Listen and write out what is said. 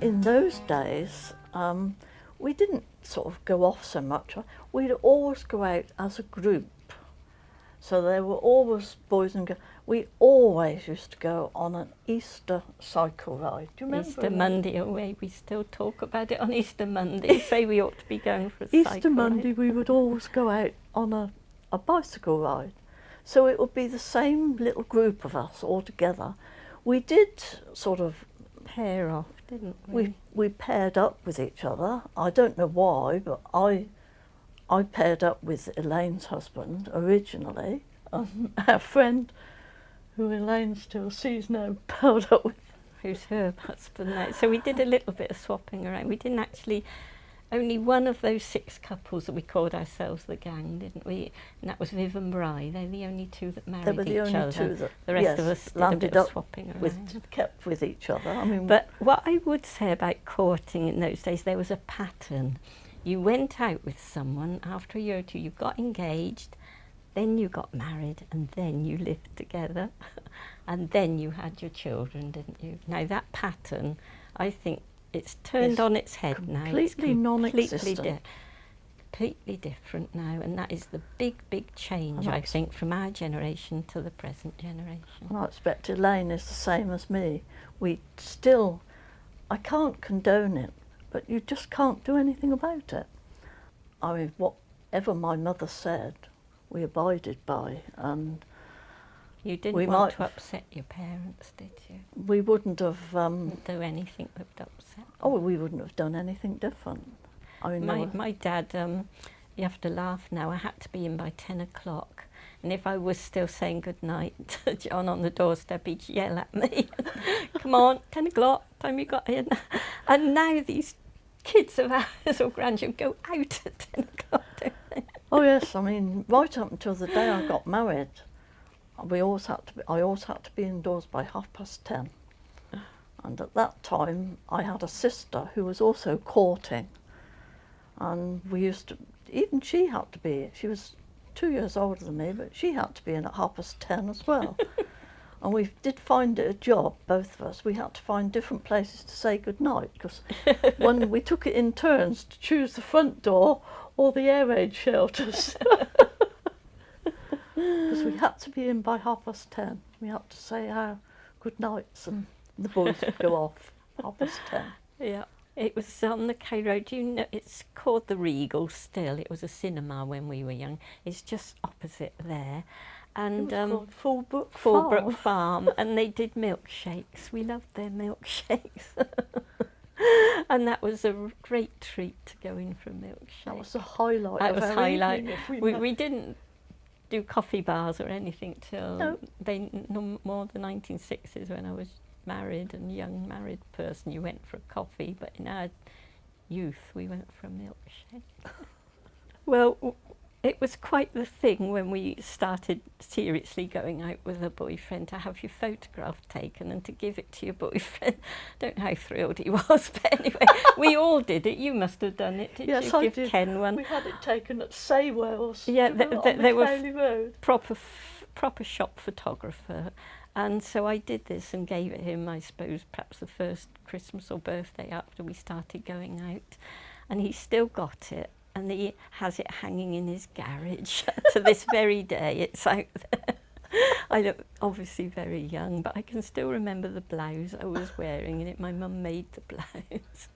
In those days, we didn't sort of go off so much. We'd always go out as a group. So there were always boys and girls. We always used to go on an Easter cycle ride. Do you remember? Easter Monday away. We still talk about it on Easter Monday. Say we ought to be going for a cycle Easter Monday, we would always go out on a bicycle ride. So it would be the same little group of us all together. We did sort of pair off, didn't we? We paired up with each other. I don't know why, but I paired up with Elaine's husband originally. Our friend, who Elaine still sees now, paired up with. Who's her husband now. So we did a little bit of swapping around. We didn't actually, only one of those 6 couples that we called ourselves the gang, didn't we? And that was Viv and Bri. They're the only 2 that married each other. They were the only 2 that, the rest of us did landed a bit of up swapping around. Kept with each other. I mean, but what I would say about courting in those days, there was a pattern. You went out with someone, after a year or 2 you got engaged, then you got married, and then you lived together, and then you had your children, didn't you? Now that pattern, I think it's turned on its head now. It's completely non-existent. Completely different now, and that is the big change, I think, from our generation to the present generation. And I expect Elaine is the same as me. We still, I can't condone it, but you just can't do anything about it. I mean, whatever my mother said, we abided by, and you didn't want to upset your parents, did you? We wouldn't have do anything that would upset them. Oh, we wouldn't have done anything different. I mean, my dad, you have to laugh now, I had to be in by 10 o'clock, and if I was still saying good night to John on the doorstep, he'd yell at me, come on, 10 o'clock, time you got in. And now these kids of ours or grandchildren go out at 10 o'clock, don't they? Oh yes, I mean, right up until the day I got married, I always had to be indoors by 10:30. And at that time, I had a sister who was also courting. And we used to, even she had to be, she was 2 years older than me, but she had to be in at 10:30 as well. And we did find it a job, both of us. We had to find different places to say goodnight, because when we took it in turns to choose the front door or the air raid shelters. Because we had to be in by 10:30. We had to say our good nights, and the boys would go off 10:30. Yeah. It was on the K Road. You know, it's called the Regal still. It was a cinema when we were young. It's just opposite there. And it was called Fullbrook Farm. And they did milkshakes. We loved their milkshakes. And that was a great treat to go in for a milkshake. That was the highlight. That of was our highlight. evening, We didn't do coffee bars or anything till no more the 1960s, when I was married and young married person. You went for a coffee, but in our youth we went for a milkshake. Well, it was quite the thing when we started seriously going out with a boyfriend, to have your photograph taken and to give it to your boyfriend. Don't know how thrilled he was, but anyway, we all did it. You must have done it, did yes, you? I Give did. Ken one. We had it taken at Saywells. Yeah, they were Cowley Road. proper shop photographer. And so I did this and gave it him, I suppose, perhaps the first Christmas or birthday after we started going out. And he still got it, and he has it hanging in his garage to this very day. It's out there. I look obviously very young, but I can still remember the blouse I was wearing in it. My mum made the blouse.